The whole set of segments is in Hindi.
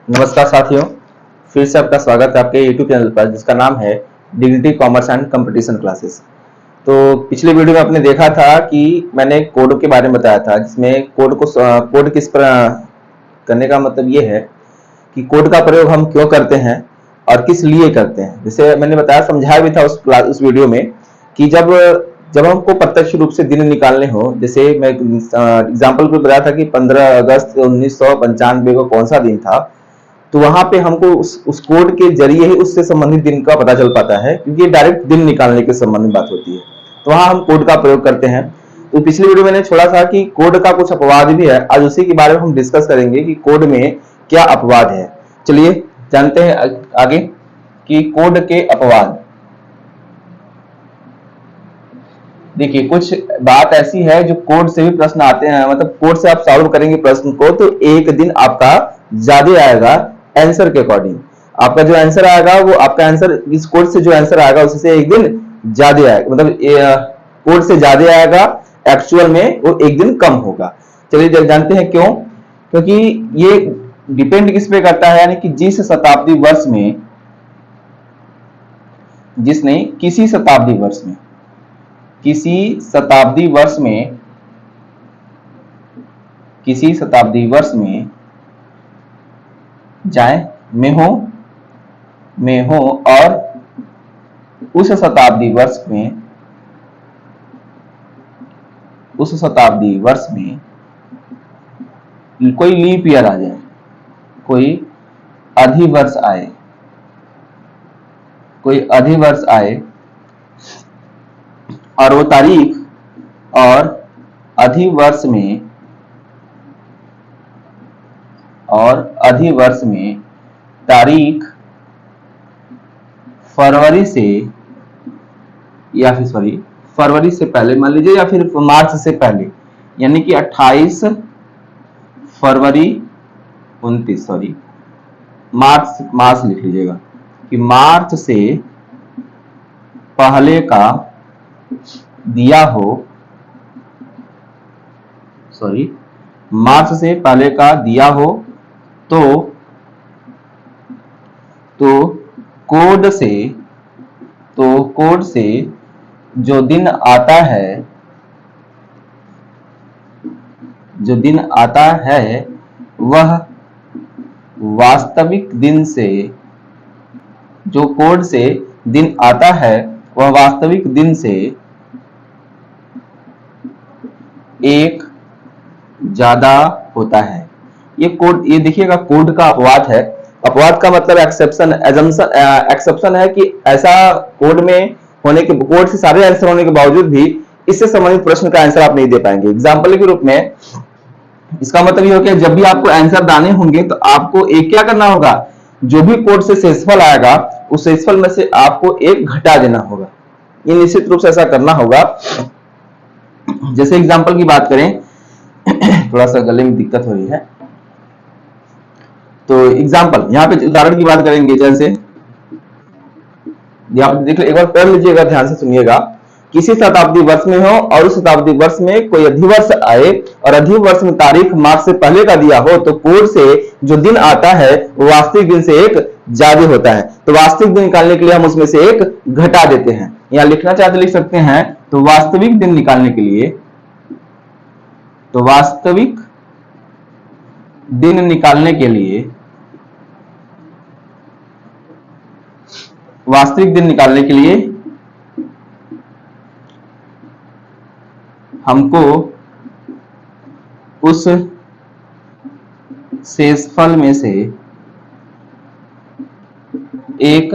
नमस्कार साथियों, फिर से आपका स्वागत है आपके YouTube चैनल पर जिसका नाम है dignity commerce and competition classes. तो पिछले वीडियो में आपने देखा था कि मैंने कोड के बारे में बताया था, जिसमें कोड किस पर करने का मतलब ये है कि कोड का प्रयोग हम क्यों करते हैं और किस लिए करते हैं। जैसे मैंने बताया, समझाया भी था उस वीडियो में कि जब हमको प्रत्यक्ष रूप से दिन निकालने हो, जैसे मैं एग्जाम्पल पे बताया था कि 15 अगस्त 1995 को कौन सा दिन था, तो वहां पे हमको उस कोड के जरिए ही उससे संबंधित दिन का पता चल पाता है, क्योंकि डायरेक्ट दिन निकालने के संबंधित बात होती है। तो वहां हम कोड का प्रयोग करते हैं। तो पिछली वीडियो मैंने छोड़ा था कि कोड का कुछ अपवाद भी है, आज उसी के बारे में हम डिस्कस करेंगे कि कोड में क्या अपवाद है। चलिए जानते हैं आगे कि कोड के अपवाद। देखिए, कुछ बात ऐसी है जो कोड से भी प्रश्न आते हैं, मतलब कोड से आप सॉल्व करेंगे प्रश्न को तो एक दिन आपका ज्यादा आएगा आंसर के अकॉर्डिंग। आपका जो आंसर आएगा वो आपका आंसर इस कोड से जो आंसर आएगा उससे एक दिन ज्यादा आएगा, मतलब कोड से ज्यादा आएगा, एक्चुअल में वो एक दिन कम होगा। चलिए जानते हैं क्यों। क्योंकि ये डिपेंड किस पे करता है, यानी कि जिस शताब्दी वर्ष में, जिस नहीं किसी शताब्दी वर्ष में, किसी शताब्दी वर्ष में जाए में हो और उस शताब्दी वर्ष में कोई लीप ईयर आ जाए, कोई अधिवर्ष आए और वो तारीख और अधिवर्ष में तारीख फरवरी से पहले मान लीजिए, या फिर मार्च से पहले, यानी कि 28 फरवरी 29 मार्च लिख लीजिएगा कि मार्च से पहले का दिया हो, तो कोड से जो दिन आता है वह वास्तविक दिन से, जो कोड से दिन आता है वह वास्तविक दिन से एक ज्यादा होता है। ये देखिएगा, कोड का अपवाद है। अपवाद का मतलब एक्सेप्शन है कि ऐसा कोड में होने के, कोड से सारे आंसर होने के बावजूद भी इससे संबंधित प्रश्न का आंसर आप नहीं दे पाएंगे। एग्जाम्पल के रूप में इसका मतलब ये हो गया, जब भी आपको आंसर दाने होंगे तो आपको एक क्या करना होगा, जो भी कोड से शेषफल आएगा उस शेषफल में से आपको एक घटा देना होगा। ये निश्चित रूप से ऐसा करना होगा। जैसे एग्जाम्पल की बात करें, थोड़ा सा गले में दिक्कत हो रही है, तो एग्जाम्पल यहाँ पे उदाहरण की बात करेंगे। जैसे यहाँ पे देख लो, एक बार पढ़ लीजिएगा, ध्यान से सुनिएगा। किसी शताब्दी वर्ष में हो और उस शताब्दी वर्ष में कोई अधिवर्ष आए और अधिवर्ष में तारीख मार्च से पहले का दिया हो, तो कोड से जो दिन आता है वो वास्तविक दिन से एक ज्यादा होता है। तो वास्तविक दिन निकालने के लिए हम उसमें से एक घटा देते हैं। यहाँ लिखना चाहते लिख सकते हैं। तो वास्तविक दिन निकालने के लिए, हमको उस शेषफल में से एक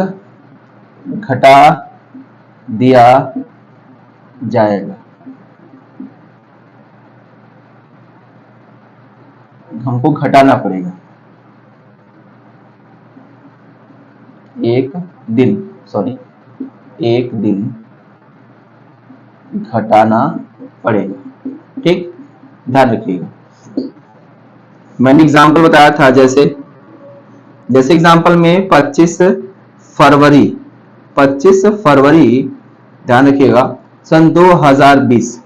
घटा दिया जाएगा। हमको घटाना पड़ेगा, एक दिन घटाना पड़ेगा। ठीक, ध्यान रखिएगा। मैंने एग्जाम्पल बताया था, जैसे एग्जाम्पल में 25 फरवरी ध्यान रखिएगा सन 2020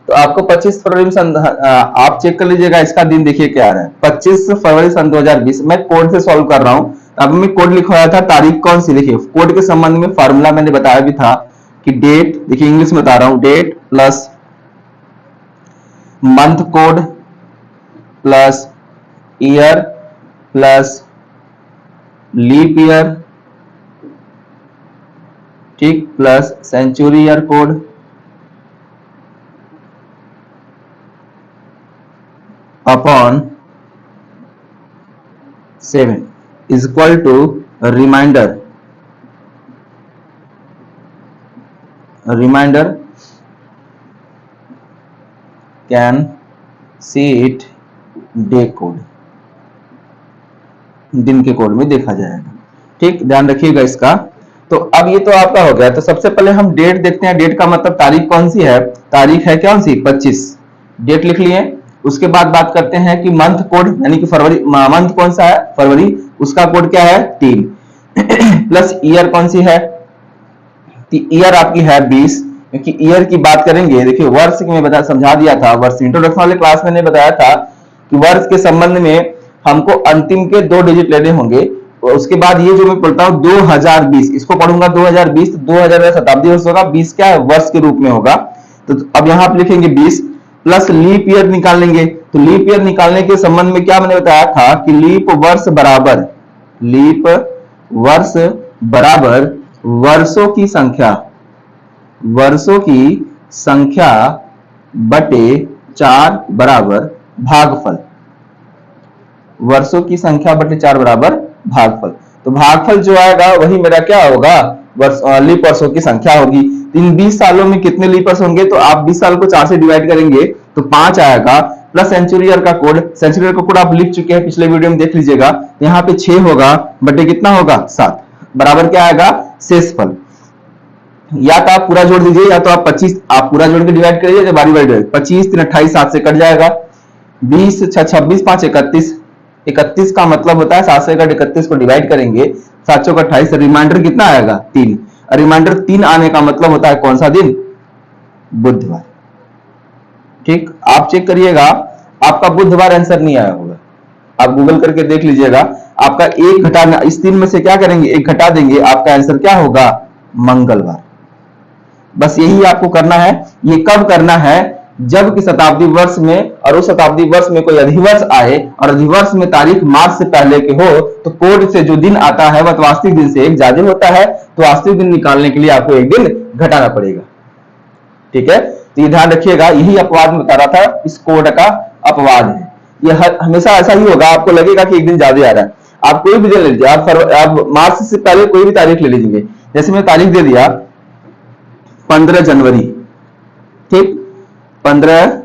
तो आपको 25 फरवरी में आप चेक कर लीजिएगा, इसका दिन देखिए क्या आ रहा है, 25 फरवरी सन 2020। मैं कोड से सॉल्व कर रहा हूं। अब मैं कोड लिखवाया था, तारीख कौन सी, देखिए कोड के संबंध में फार्मूला मैंने बताया भी था कि डेट, देखिए इंग्लिश में बता रहा हूं, date plus month code plus year plus leap year, ठीक, plus century year code upon 7 is equal to remainder can see it day code, दिन के कोड में देखा जाएगा। ठीक, ध्यान रखिएगा इसका। तो अब ये तो आपका हो गया। तो सबसे पहले हम डेट देखते हैं। डेट का मतलब तारीख कौन सी है, तारीख है कौन सी, 25, डेट लिख लिए। उसके बाद बात करते हैं कि मंथ कोड, यानी कि फरवरी, मंथ कौन सा है, फरवरी, उसका कोड क्या है, 3 प्लस ईयर कौन सी है, ईयर आपकी है 20, क्योंकि ईयर की बात करेंगे। देखिए वर्ष की मैं समझा दिया था, वर्ष इंट्रोडक्शन वाले क्लास में बताया था कि वर्ष के संबंध में हमको अंतिम के 2 डिजिट लेने होंगे। उसके बाद ये जो मैं पढ़ता हूं 2020, इसको पढ़ूंगा 2020, तो 2000 शताब्दी वर्ष होगा, 20 क्या है, वर्ष के रूप में होगा। तो अब यहां पर लिखेंगे 20 प्लस लीप ईयर निकाल लेंगे। तो लीप ईयर निकालने के संबंध में क्या मैंने बताया था कि लीप वर्ष बराबर वर्षों की संख्या बटे 4 बराबर भागफल, वर्षों की संख्या बटे 4 बराबर भागफल। तो भागफल जो आएगा वही मेरा क्या होगा, लीप वर्षों की संख्या होगी। इन 20 सालों में कितने लीप वर्ष होंगे, तो आप 20 साल को 4 से डिवाइड करेंगे तो 5 आएगा, प्लस सेंचुरी ईयर का कोड, सेंचुरी ईयर का कोड आप लिख चुके हैं, पिछले वीडियो में देख लीजिएगा। यहाँ पे 6 होगा बटे कितना होगा, 7, बराबर क्या आएगा, शेषफल। या तो आप पूरा जोड़ दीजिए, या तो आप 25 आप पूरा जोड़ के डिवाइड करिए, या बारी बारी डिवाइड, 25 3 28, 7 से कट जाएगा, 20 6 26 5 31, 31 का मतलब होता है 7 से 31 को डिवाइड करेंगे, 7 चौक 28, रिमाइंडर कितना आएगा, 3। रिमाइंडर 3 आने का मतलब होता है कौन सा दिन, बुधवार। ठीक, आप चेक करिएगा, आपका बुधवार आंसर नहीं आया होगा, आप गूगल करके देख लीजिएगा। आपका एक घटाना, इस 3 में से क्या करेंगे, एक घटा देंगे, आपका आंसर क्या होगा, मंगलवार। बस यही आपको करना है। ये कब करना है, जब कि शताब्दी वर्ष में, और उस शताब्दी वर्ष में कोई अधिवर्ष आए और अधिवर्ष में तारीख मार्च से पहले के हो, तो कोड से जो दिन आता है वह वास्तविक दिन से एक ज्यादा होता है, तो वास्तविक दिन निकालने के लिए आपको एक दिन घटाना पड़ेगा। ठीक है, तो ये ध्यान रखिएगा, यही अपवाद में बता रहा था, इस कोड का अपवाद है। ये हमेशा ऐसा ही होगा, आपको लगेगा कि एक दिन ज्यादा आ रहा है। आप कोई भी दिन ले लीजिए, आप मार्च से पहले कोई भी तारीख ले लीजिए। जैसे मैंने तारीख दे दिया 15 जनवरी, ठीक, 15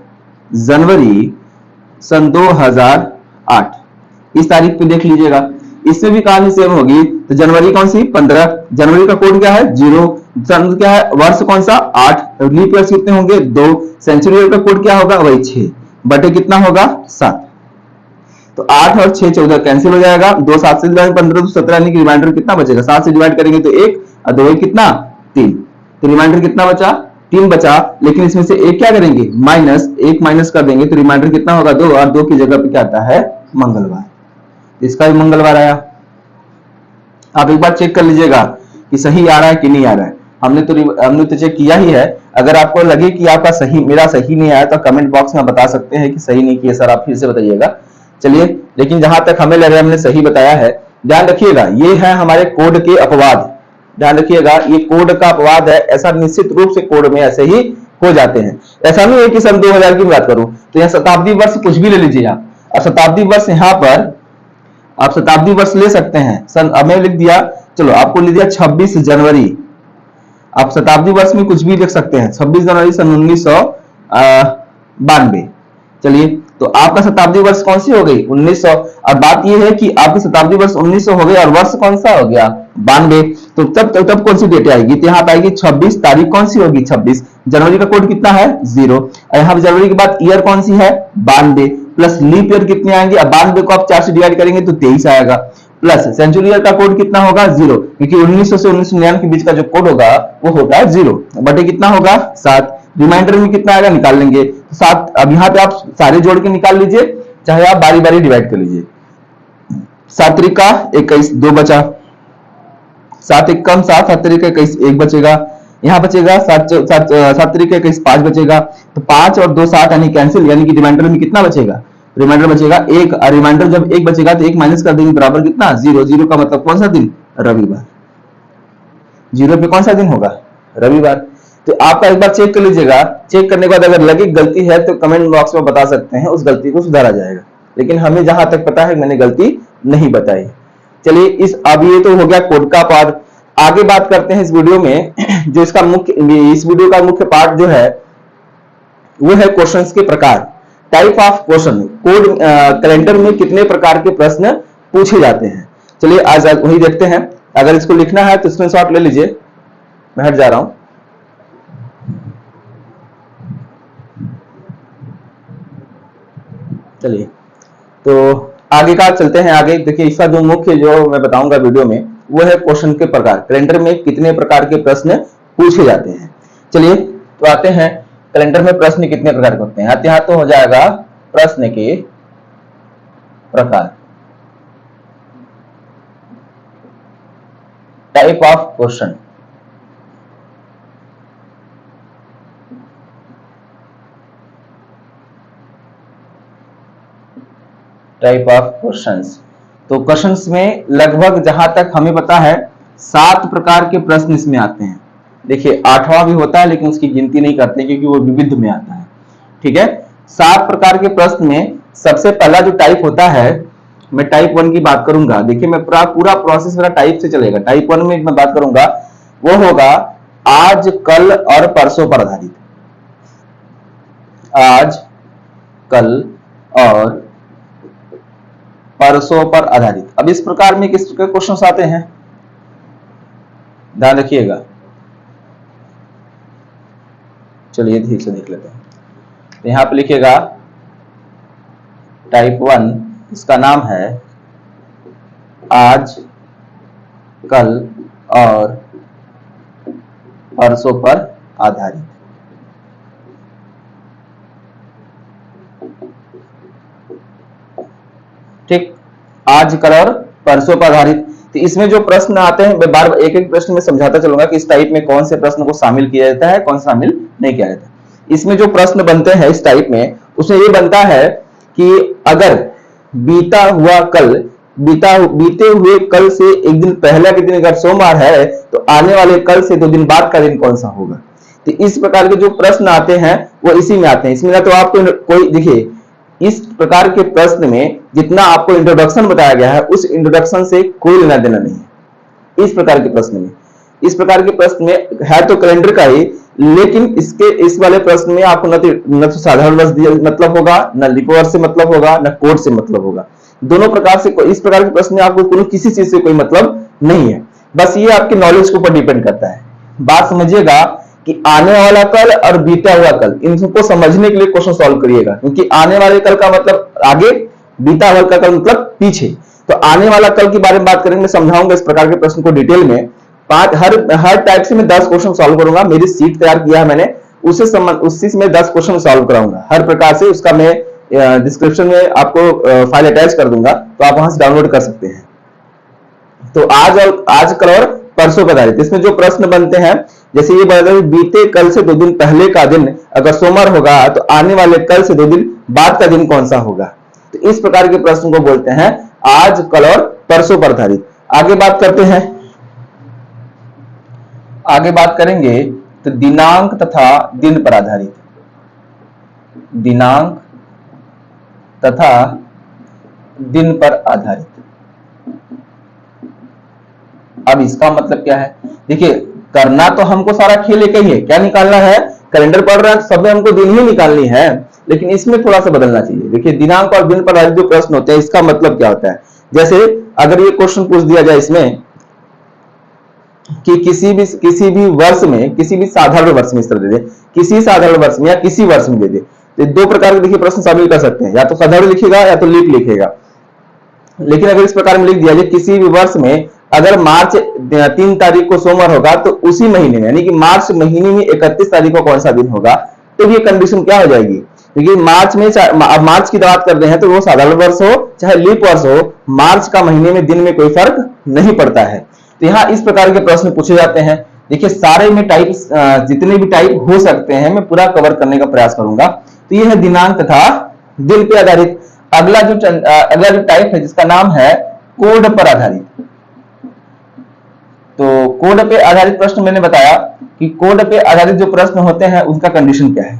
जनवरी सन 2008, इस तारीख पे देख लीजिएगा। इसमें भी कहानी सेम होगी। तो जनवरी कौन सी, 15, जनवरी का कोड क्या है, 0, सन क्या है, वर्ष कौन सा, 8, लीप ईयर कितने होंगे, 2, सेंचुरी ईयर का कोड क्या होगा, वही 6 बटे कितना होगा, 7। तो 8 और 6 14 कैंसिल हो जाएगा, 2 7 से डिवाइड 15 तो 17, यानी कि रिमाइंडर कितना बचेगा, 7 से डिवाइड करेंगे तो 1 और 2 कितना, 3, तो रिमाइंडर कितना बचा, 3 बचा। लेकिन इसमें से एक क्या करेंगे, माइनस, 1 माइनस कर देंगे तो रिमाइंडर कितना होगा, 2, और 2 की जगह पे क्या आता है, मंगलवार। इसका भी मंगलवार आया। आप एक बार चेक कर लीजिएगा कि सही आ रहा है कि नहीं आ रहा है। हमने तो चेक किया ही है। अगर आपको लगे कि आपका सही, मेरा सही नहीं आया, तो कमेंट बॉक्स में बता सकते हैं कि सही नहीं किया सर, आप फिर से बताइएगा। चलिए, लेकिन जहां तक हमें लग रहा है हमने सही बताया है। ध्यान रखिएगा, ये है हमारे कोड के अपवाद। ध्यान रखिएगा, ये कोड का अपवाद है, ऐसा निश्चित रूप से कोड में ऐसे ही हो जाते हैं। ऐसा नहीं है कि सन 2000 की बात करूं, तो यहाँ शताब्दी वर्ष कुछ भी ले लीजिए आप, और शताब्दी वर्ष यहाँ पर आप शताब्दी वर्ष ले सकते हैं। सन, अब मैं लिख दिया, चलो आपको लिख दिया 26 जनवरी, आप शताब्दी वर्ष में कुछ भी लिख सकते हैं, 26 जनवरी सन 1992। चलिए, तो आपका शताब्दी वर्ष कौन सी हो गई, 1900। और बात यह है कि आपकी शताब्दी वर्ष 1900 हो गई और वर्ष कौन सा हो गया, 92। तो तब कौन सी डेट आएगी, तो यहाँ आएगी 26, तारीख कौन सी होगी, 26, जनवरी का कोड कितना है, 0, और यहाँ जनवरी के बाद ईयर कौन सी है, 92, प्लस लीप ईयर कितने आएंगे, अब 92 को आप 4 से डिवाइड करेंगे तो 23 आएगा, प्लस सेंचुरी ईयर का कोड कितना होगा, 0, क्योंकि 1900 से 1999 के बीच का जो कोड होगा वो होगा 0, बटे कितना होगा, 7। रिमाइंडर में कितना आएगा निकाल लेंगे। तो 7, अब यहाँ पे आप सारे जोड़ के निकाल लीजिए, चाहे आप बारी बारी डिवाइड कर लीजिए। 7 त्रिका 21, 2 बचा, 7 एक कम 7, 7 त्रिका 21, 1 बचेगा। यहाँ बचेगा 7 त्रिका 21, 5 बचेगा। तो 5 और 2 7 यानी कैंसिल, यानी कि रिमाइंडर में कितना बचेगा, रिमाइंडर बचेगा 1। और रिमाइंडर जब 1 बचेगा तो 1 माइनस कर देंगे, बराबर कितना 0। 0 का मतलब कौन सा दिन, रविवार। 0 पे कौन सा दिन होगा, रविवार। तो आपका एक बार चेक कर लीजिएगा, चेक करने के बाद अगर लगे गलती है तो कमेंट बॉक्स में बता सकते हैं, उस गलती को सुधारा जाएगा। लेकिन हमें जहां तक पता है मैंने गलती नहीं बताई। चलिए अब ये तो हो गया कोड का पार्ट। आगे बात करते हैं इस वीडियो में जो इसका मुख्य, इस वीडियो का मुख्य पार्ट जो है वो है क्वेश्चंस के प्रकार, type of question. Code calendar में कितने प्रकार के प्रश्न पूछे जाते हैं, चलिए आज वही देखते हैं। अगर इसको लिखना है तो स्क्रीनशॉट ले लीजिए, मैं हट जा रहा हूं। चलिए तो आगे का चलते हैं। आगे देखिए, इसका जो मुख्य जो मैं बताऊंगा वीडियो में वो है क्वेश्चन के प्रकार, कैलेंडर में कितने प्रकार के प्रश्न पूछे जाते हैं। चलिए तो आते हैं कैलेंडर में प्रश्न कितने प्रकार के होते हैं। यहाँ तो हो जाएगा प्रश्न के प्रकार, type of question. Type of questions, तो क्वेश्चंस में लगभग जहां तक हमें पता है 7 प्रकार के प्रश्न इसमें आते हैं। देखिए 8वां भी होता है लेकिन उसकी गिनती नहीं करते क्योंकि वो विविध में आता है। ठीक है, 7 प्रकार के प्रश्न में सबसे पहला जो टाइप होता है, मैं टाइप 1 की बात करूंगा। देखिए मैं पूरा प्रोसेस मेरा टाइप से चलेगा। टाइप 1 में मैं बात करूंगा वो होगा आज, कल और परसों पर आधारित। आज, कल और परसों पर आधारित। अब इस प्रकार में किस प्रकार क्वेश्चन आते हैं, ध्यान रखिएगा। चलिए ठीक से देख लेते हैं। तो यहां पे लिखिएगा टाइप 1, इसका नाम है आज, कल और परसों पर आधारित। ठीक, आज, कल और परसों पर आधारित। तो इसमें जो प्रश्न आते हैं, मैं बार बार एक एक प्रश्न में समझाता चलूंगा कि इस टाइप में कौन से प्रश्न को शामिल किया जाता है, कौन सा शामिल नहीं किया जाता। इसमें जो प्रश्न बनते हैं इस टाइप में, उसमें ये बनता है कि अगर बीता हुआ कल, बीते हुए कल से एक दिन पहले के दिन अगर सोमवार है तो आने वाले कल से 2 दिन बाद का दिन कौन सा होगा। तो इस प्रकार के जो प्रश्न आते हैं वो इसी में आते हैं। इसमें ना तो आपको कोई, देखिए इस प्रकार के प्रश्न में जितना आपको इंट्रोडक्शन बताया गया है उस इंट्रोडक्शन से कोई लेना देना नहीं है। इस प्रकार के प्रश्न में, इस प्रकार के प्रश्न में है तो कैलेंडर का ही, लेकिन इस वाले प्रश्न में आपको न तो साधारण वर्ष मतलब होगा, न लीप वर्ष से मतलब होगा, न कोड से मतलब होगा। दोनों प्रकार से इस प्रकार के प्रश्न में आपको किसी चीज से कोई मतलब नहीं है। बस ये आपके नॉलेज के ऊपर डिपेंड करता है। बात समझिएगा कि आने वाला कल और बीता हुआ कल, इनको समझने के लिए क्वेश्चन सॉल्व करिएगा, क्योंकि आने वाले कल का मतलब आगे, बीता हुआ कल का मतलब पीछे। तो आने वाला कल के बारे में बात करेंगे, मैं समझाऊंगा इस प्रकार के प्रश्न को डिटेल में। हर टाइप से मैं 10 क्वेश्चन सॉल्व करूंगा। मेरी सीट तैयार किया है मैंने, उसी से मैं 10 क्वेश्चन सॉल्व कराऊंगा हर प्रकार से। उसका मैं डिस्क्रिप्शन में आपको फाइल अटैच कर दूंगा, तो आप वहां से डाउनलोड कर सकते हैं। तो आज, कल और परसों पर आधारित इसमें जो प्रश्न बनते हैं, जैसे ये बता बीते कल से 2 दिन पहले का दिन अगर सोमवार होगा तो आने वाले कल से 2 दिन बाद का दिन कौन सा होगा। तो इस प्रकार के प्रश्न को बोलते हैं आज, कल और परसों पर आधारित। आगे बात करते हैं, आगे बात करेंगे तो दिनांक तथा दिन पर आधारित। दिनांक तथा दिन पर आधारित। अब इसका मतलब क्या है, देखिए करना तो हमको सारा खेल एक ही है। क्या निकालना है, कैलेंडर पढ़ रहे हैं सब में हमको दिन ही निकालनी है, लेकिन इसमें थोड़ा सा बदलना चाहिए। देखिए दिनांक और दिन पर आधारित जो प्रश्न होते हैं, इसका मतलब क्या होता है। जैसे अगर ये क्वेश्चन पूछ दिया जाए इसमें कि किसी भी वर्ष में, किसी भी साधारण वर्ष में, इस तरह दे दे, किसी साधारण वर्ष में या किसी वर्ष में दे दे, तो 2 प्रकार के देखिए प्रश्न शामिल कर सकते हैं, या तो साधारण लिखेगा या तो लीप लिखेगा। लेकिन अगर इस प्रकार में लिख दिया जाए किसी भी वर्ष में अगर मार्च 3 तारीख को सोमवार होगा तो उसी महीने में यानी कि मार्च महीने में 31 तारीख को कौन सा दिन होगा, तो ये कंडीशन क्या हो जाएगी, क्योंकि मार्च में अब मार्च की बात कर रहे हैं तो वो साधारण वर्ष हो चाहे लीप वर्ष हो, मार्च का महीने में दिन में कोई फर्क नहीं पड़ता है। तो यहाँ इस प्रकार के प्रश्न पूछे जाते हैं। देखिए सारे में टाइप जितने भी टाइप हो सकते हैं मैं पूरा कवर करने का प्रयास करूंगा। तो ये है दिनांक तथा दिन पे आधारित। अगला जो टाइप है जिसका नाम है कोड पर आधारित। तो कोड पे आधारित प्रश्न मैंने बताया कि कोड पे आधारित जो प्रश्न होते हैं उनका कंडीशन क्या है।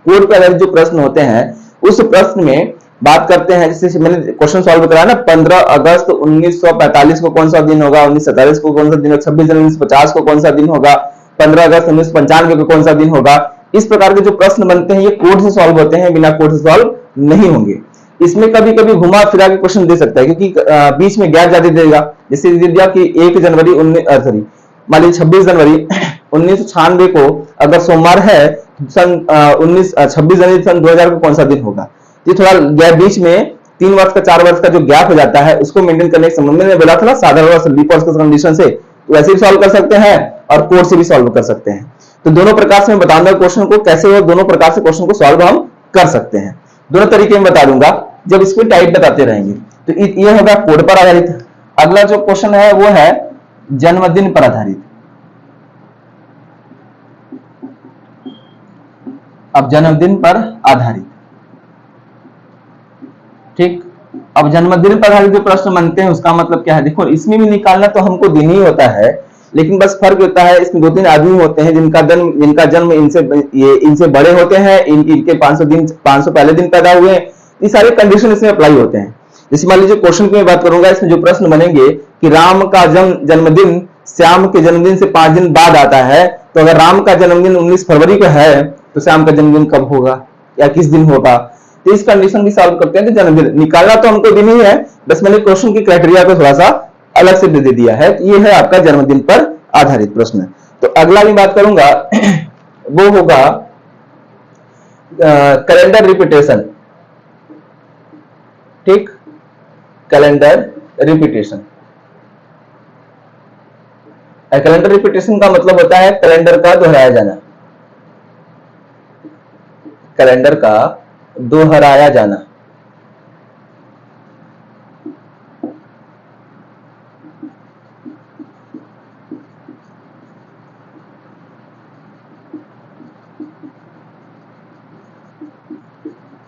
कोड पे आधारित जो प्रश्न होते हैं उस प्रश्न में बात करते हैं, जैसे मैंने क्वेश्चन सॉल्व कराया ना, 15 अगस्त 1945 को कौन सा दिन होगा, 1947 को कौन सा दिन होगा, 26 जनवरी 1950 को कौन सा दिन होगा, 15 अगस्त 1995 को कौन सा दिन होगा। इस प्रकार के जो प्रश्न बनते हैं ये कोड से सॉल्व होते हैं, बिना कोड से सॉल्व नहीं होंगे। इसमें कभी कभी घुमा फिरा के क्वेश्चन दे सकता है क्योंकि बीच में गैप ज्यादा देगा। जैसे दे दिया कि 1 जनवरी मान लीजिए 26 जनवरी 1996 को अगर सोमवार है, सन 26 जनवरी सन 2000 को कौन सा दिन होगा। ये थोड़ा गैप बीच में 3 वर्ष का 4 वर्ष का जो गैप हो जाता है उसको मेंटेन करने के संबंध में बोला था ना, साधारण वर्ष लीप वर्ष के कंडीशन से, तो वैसे भी सॉल्व कर सकते हैं और कोड से भी सॉल्व कर सकते हैं। तो दोनों प्रकार से मैं बताऊंगा क्वेश्चन को कैसे हो, दोनों प्रकार से क्वेश्चन को सॉल्व हम कर सकते हैं, दोनों तरीके में बता दूंगा जब इसको टाइप बताते रहेंगे। तो ये होगा कोड पर आधारित। अगला जो क्वेश्चन है वो है जन्मदिन पर आधारित। अब जन्मदिन पर आधारित, ठीक। अब जन्मदिन पर आधारित जो प्रश्न बनते हैं उसका मतलब क्या है, देखो इसमें भी निकालना तो हमको दिन ही होता है, लेकिन बस फर्क होता है इसमें 2-3 आदमी होते हैं जिनका जन्म इनसे बड़े होते हैं, इनके 500 पहले दिन पैदा हुए हैं। ये सारे कंडीशन इसमें अप्लाई होते हैं। जैसे मान लीजिए क्वेश्चन की मैं बात करूंगा, इसमें जो प्रश्न बनेंगे कि राम का जन्मदिन श्याम के जन्मदिन से 5 दिन बाद आता है, तो अगर राम का जन्मदिन 19 फरवरी को है तो श्याम का जन्मदिन कब होगा या किस दिन होगा। तो इस कंडीशन भी सॉल्व करते हैं। तो जन्मदिन निकालना तो हमको दिन ही है, बस मैंने क्वेश्चन की क्राइटेरिया को थोड़ा सा अलग से दे दिया है। ये है आपका जन्मदिन पर आधारित प्रश्न। तो अगला मैं बात करूंगा वो होगा कैलेंडर रिपीटेशन, ठीक। कैलेंडर रिपीटेशन, कैलेंडर रिपीटेशन का मतलब होता है कैलेंडर का दोहराया जाना, कैलेंडर का दोहराया जाना।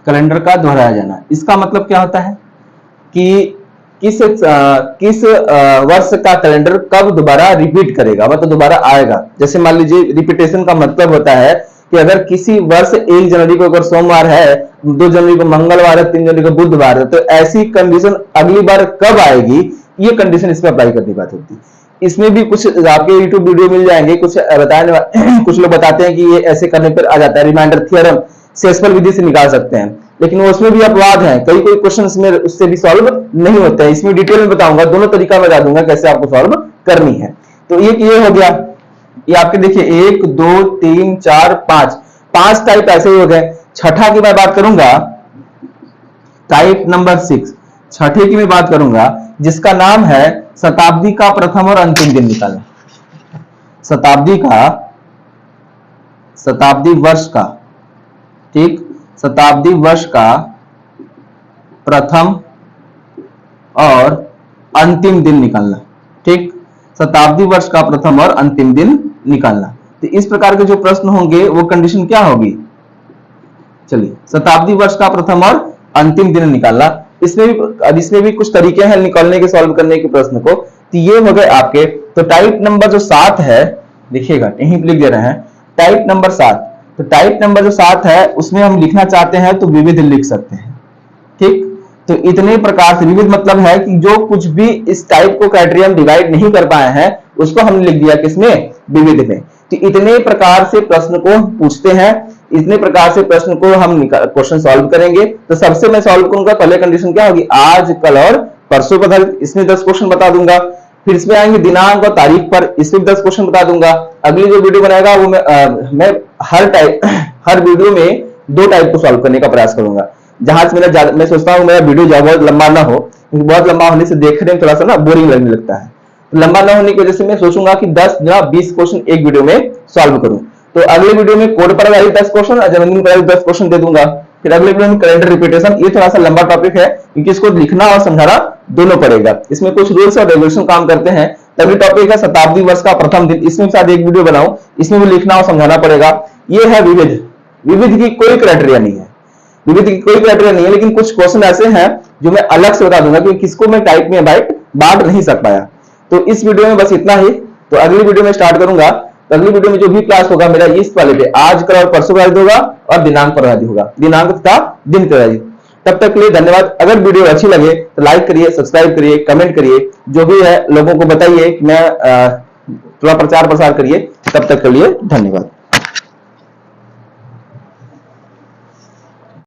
कैलेंडर का दोहराया जाना, इसका मतलब क्या होता है कि किस वर्ष का कैलेंडर कब दोबारा रिपीट करेगा, मतलब दोबारा आएगा। जैसे मान लीजिए रिपीटेशन का मतलब होता है कि अगर किसी वर्ष 1 जनवरी को अगर सोमवार है, 2 जनवरी को मंगलवार है, 3 जनवरी को बुधवार है, तो ऐसी कंडीशन अगली बार कब आएगी, ये कंडीशन इसमें अप्लाई करने की बात होती है। इसमें भी कुछ आपके यूट्यूब वीडियो मिल जाएंगे, कुछ बताने कुछ लोग बताते हैं कि ये ऐसे करने पर आ जाता है, रिमाइंडर थ्योरम सेसफल विधि से निकाल सकते हैं, लेकिन वो उसमें भी अपवाद है, कई कोई क्वेश्चंस में उससे भी सॉल्व नहीं होते हैं। इसमें डिटेल में बताऊंगा, दोनों तरीका बता दूंगा कैसे आपको सॉल्व करनी है। तो ये हो गया, ये आपके देखिए 1 2 3 4 5 टाइप ऐसे ही हो गए। छठा की मैं बात करूंगा टाइप नंबर 6, छठे की मैं बात करूंगा जिसका नाम है शताब्दी का प्रथम और अंतिम दिन निकालना। शताब्दी वर्ष का, ठीक, शताब्दी वर्ष का प्रथम और अंतिम दिन निकालना, ठीक, शताब्दी वर्ष का प्रथम और अंतिम दिन निकालना। तो इस प्रकार के जो प्रश्न होंगे वो कंडीशन क्या होगी, चलिए शताब्दी वर्ष का प्रथम और अंतिम दिन निकालना। इसमें भी कुछ तरीके हैं निकालने के, सॉल्व करने के प्रश्न को। तो ये हो गए आपके। तो टाइप नंबर जो 7 है, देखिएगा यहीं लिख दे रहे हैं टाइप नंबर 7। तो टाइप नंबर जो 7 है उसमें हम लिखना चाहते हैं तो विविध लिख सकते हैं, ठीक। तो इतने प्रकार से विविध मतलब है कि जो कुछ भी इस टाइप को क्राइटेरिया डिवाइड नहीं कर पाए हैं उसको हमने लिख दिया किसमें, विविध में। तो इतने प्रकार से प्रश्न को पूछते हैं, इतने प्रकार से प्रश्न को हम क्वेश्चन सॉल्व करेंगे। तो सबसे मैं सॉल्व करूंगा, पहले कंडीशन क्या होगी, आज कल और परसों पर आधारित, इसमें 10 क्वेश्चन बता दूंगा। फिर इसमें आएंगे दिनांक और तारीख पर, इसमें 10 क्वेश्चन बता दूंगा। अगली जो वीडियो बनाएगा वो मैं हर वीडियो में 2 टाइप को सॉल्व करने का प्रयास करूंगा। जहां से मैं सोचता हूँ मेरा वीडियो बहुत लंबा ना हो, बहुत लंबा होने से देखने में थोड़ा सा ना बोरिंग लगने लगता है। लंबा ना होने की वजह से मैं सोचूंगा कि 10 या 20 क्वेश्चन एक वीडियो में सॉल्व करूं। तो अगले वीडियो में कोड पर आधारित 10 क्वेश्चन और जन्मदिन पर आधारित 10 क्वेश्चन दे दूंगा। फिर अगले वीडियो में कैलेंडर रिपीटेशन, ये थोड़ा सा लंबा टॉपिक है क्योंकि इसको लिखना और समझाना दोनों पड़ेगा। इसमें कुछ रूल्स और रेगुलेशन काम करते हैं। तभी टॉपिक है शताब्दी वर्ष का प्रथम दिन, इसमें शायद एक वीडियो बनाऊं, इसमें भी लिखना और समझाना पड़ेगा। ये है विविध। विविध की कोई क्राइटेरिया नहीं है, विविध की कोई क्राइटेरिया नहीं है, लेकिन कुछ क्वेश्चन ऐसे हैं जो मैं अलग से बता दूंगा कि किसको मैं टाइप में बांट नहीं सक पाया। तो इस वीडियो में बस इतना ही। तो अगली वीडियो में स्टार्ट करूंगा। तो अगली वीडियो में जो भी क्लास होगा मेरा इस वाले पे आज कल और परसों का होगा और दिनांक पर होगा, दिनांक तथा दिन का। तब तक के लिए धन्यवाद। अगर वीडियो अच्छी लगे तो लाइक करिए, सब्सक्राइब करिए, कमेंट करिए, जो भी है लोगों को बताइए कि मैं थोड़ा प्रचार प्रसार करिए। तब तक के लिए धन्यवाद।